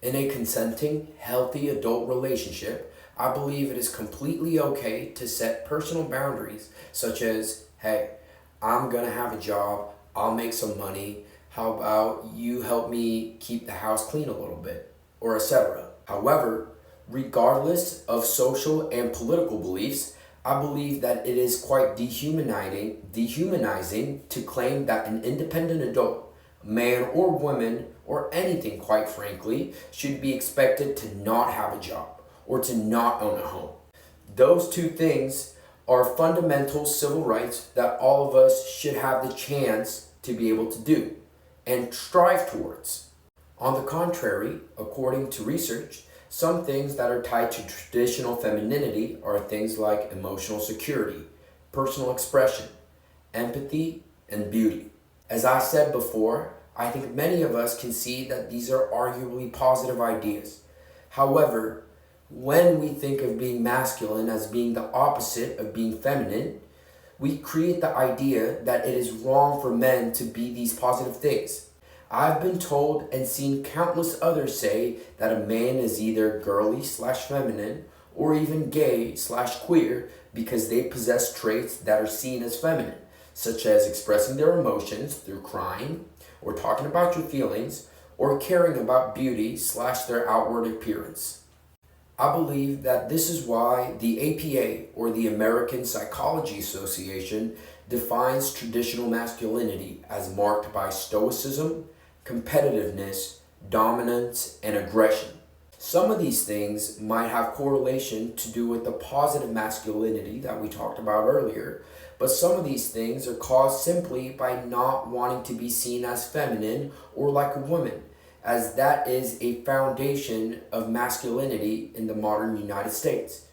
In a consenting, healthy adult relationship, I believe it is completely okay to set personal boundaries such as, hey, I'm gonna have a job, I'll make some money, how about you help me keep the house clean a little bit, or etc. However, regardless of social and political beliefs, I believe that it is quite dehumanizing to claim that an independent adult, man or woman, or anything quite frankly, should be expected to not have a job or to not own a home. Those two things are fundamental civil rights that all of us should have the chance to be able to do and strive towards. On the contrary, according to research, some things that are tied to traditional femininity are things like emotional security, personal expression, empathy, and beauty. As I said before, I think many of us can see that these are arguably positive ideas. However, when we think of being masculine as being the opposite of being feminine, we create the idea that it is wrong for men to be these positive things. I've been told and seen countless others say that a man is either girly/feminine or even gay/queer because they possess traits that are seen as feminine, such as expressing their emotions through crying, or talking about your feelings, or caring about beauty/their outward appearance. I believe that this is why the APA, or the American Psychology Association, defines traditional masculinity as marked by stoicism, competitiveness, dominance, and aggression. Some of these things might have correlation to do with the positive masculinity that we talked about earlier, but some of these things are caused simply by not wanting to be seen as feminine or like a woman, as that is a foundation of masculinity in the modern United States.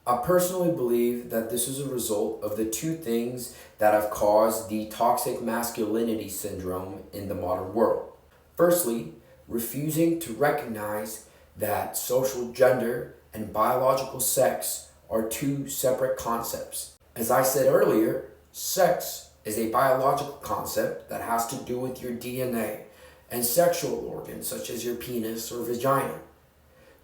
I personally believe that this is a result of the two things that have caused the toxic masculinity syndrome in the modern world. Firstly, refusing to recognize that social gender and biological sex are two separate concepts. As I said earlier, sex is a biological concept that has to do with your DNA and sexual organs such as your penis or vagina.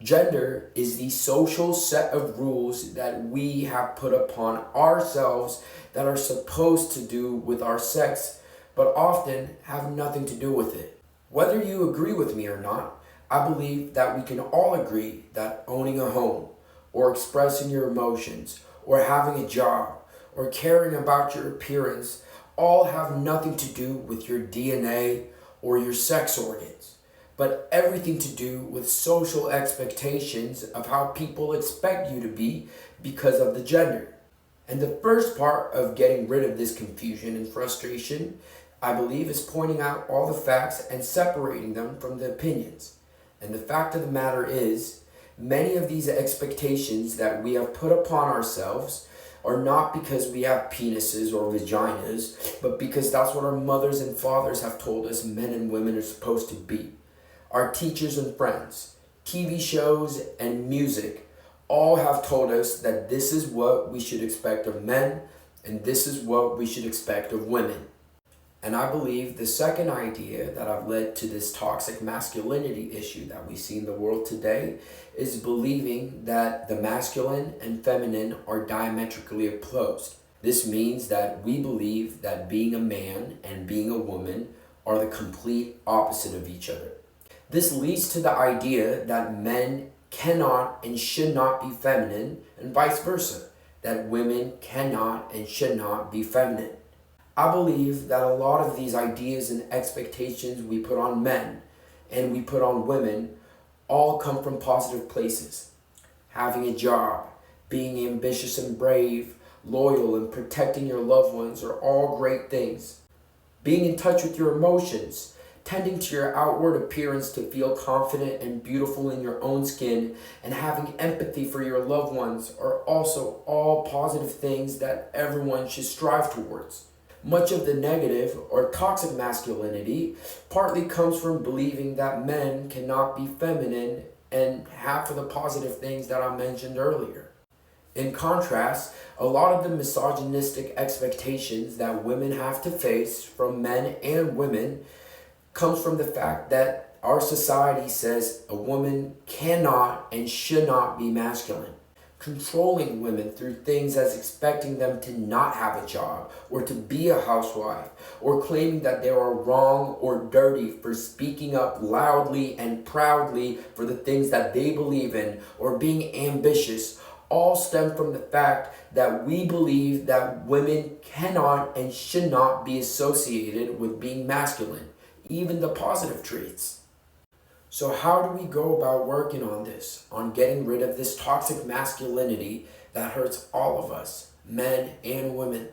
Gender is the social set of rules that we have put upon ourselves that are supposed to do with our sex, but often have nothing to do with it. Whether you agree with me or not, I believe that we can all agree that owning a home, or expressing your emotions, or having a job, or caring about your appearance all have nothing to do with your DNA or your sex organs, but everything to do with social expectations of how people expect you to be because of the gender. And the first part of getting rid of this confusion and frustration, I believe, is pointing out all the facts and separating them from the opinions. And the fact of the matter is, many of these expectations that we have put upon ourselves are not because we have penises or vaginas, but because that's what our mothers and fathers have told us men and women are supposed to be. Our teachers and friends, TV shows, and music all have told us that this is what we should expect of men, and this is what we should expect of women. And I believe the second idea that have led to this toxic masculinity issue that we see in the world today is believing that the masculine and feminine are diametrically opposed. This means that we believe that being a man and being a woman are the complete opposite of each other. This leads to the idea that men cannot and should not be feminine, and vice versa, that women cannot and should not be feminine. I believe that a lot of these ideas and expectations we put on men and we put on women all come from positive places. Having a job, being ambitious and brave, loyal, and protecting your loved ones are all great things. Being in touch with your emotions, tending to your outward appearance to feel confident and beautiful in your own skin, and having empathy for your loved ones are also all positive things that everyone should strive towards. Much of the negative or toxic masculinity partly comes from believing that men cannot be feminine and half of the positive things that I mentioned earlier. In contrast, a lot of the misogynistic expectations that women have to face from men and women comes from the fact that Our society says a woman cannot and should not be masculine, controlling women through things as expecting them to not have a job or to be a housewife, or claiming that they are wrong or dirty for speaking up loudly and proudly for the things that they believe in, or being ambitious, all stem from the fact that we believe that women cannot and should not be associated with being masculine, even the positive traits. So how do we go about working on this, on getting rid of this toxic masculinity that hurts all of us, men and women?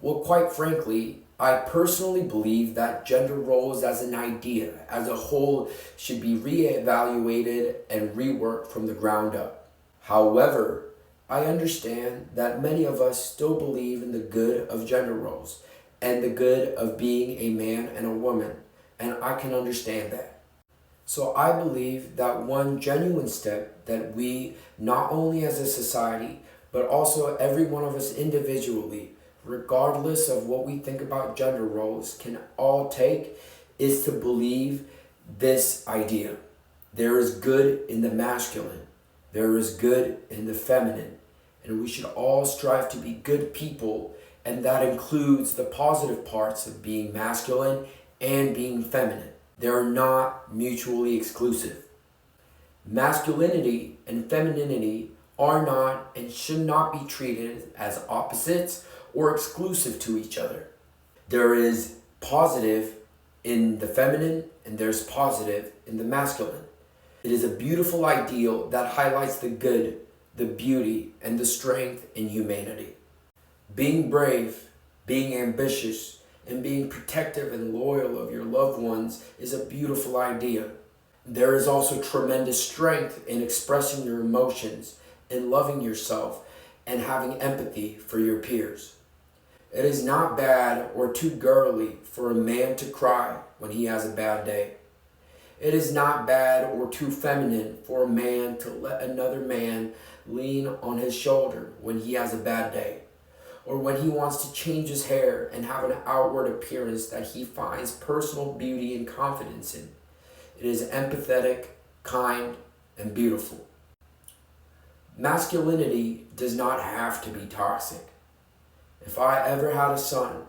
Well, quite frankly, I personally believe that gender roles as an idea, as a whole, should be reevaluated and reworked from the ground up. However, I understand that many of us still believe in the good of gender roles and the good of being a man and a woman, and I can understand that. So I believe that one genuine step that we, not only as a society, but also every one of us individually, regardless of what we think about gender roles, can all take is to believe this idea. There is good in the masculine. There is good in the feminine. And we should all strive to be good people, and that includes the positive parts of being masculine and being feminine. They're not mutually exclusive. Masculinity and femininity are not and should not be treated as opposites or exclusive to each other. There is positive in the feminine and there's positive in the masculine. It is a beautiful ideal that highlights the good, the beauty, and the strength in humanity. Being brave, being ambitious, and being protective and loyal of your loved ones is a beautiful idea. There is also tremendous strength in expressing your emotions and loving yourself and having empathy for your peers. It is not bad or too girly for a man to cry when he has a bad day. It is not bad or too feminine for a man to let another man lean on his shoulder when he has a bad day, or when he wants to change his hair and have an outward appearance that he finds personal beauty and confidence in. It is empathetic, kind, and beautiful. Masculinity does not have to be toxic. If I ever had a son,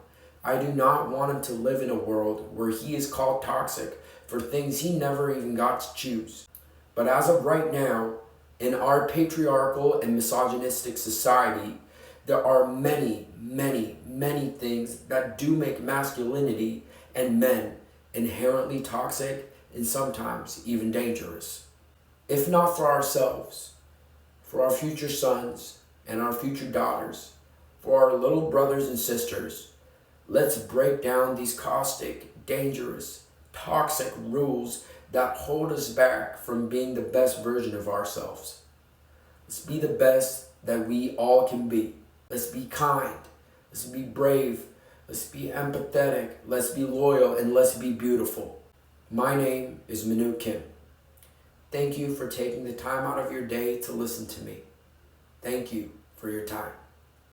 I do not want him to live in a world where he is called toxic for things he never even got to choose. But as of right now, in our patriarchal and misogynistic society, there are many, many, many things that do make masculinity and men inherently toxic and sometimes even dangerous. If not for ourselves, for our future sons and our future daughters, for our little brothers and sisters, let's break down these caustic, dangerous, toxic rules that hold us back from being the best version of ourselves. Let's be the best that we all can be. Let's be kind. Let's be brave. Let's be empathetic. Let's be loyal, and let's be beautiful. My name is Manu Kim. Thank you for taking the time out of your day to listen to me. Thank you for your time.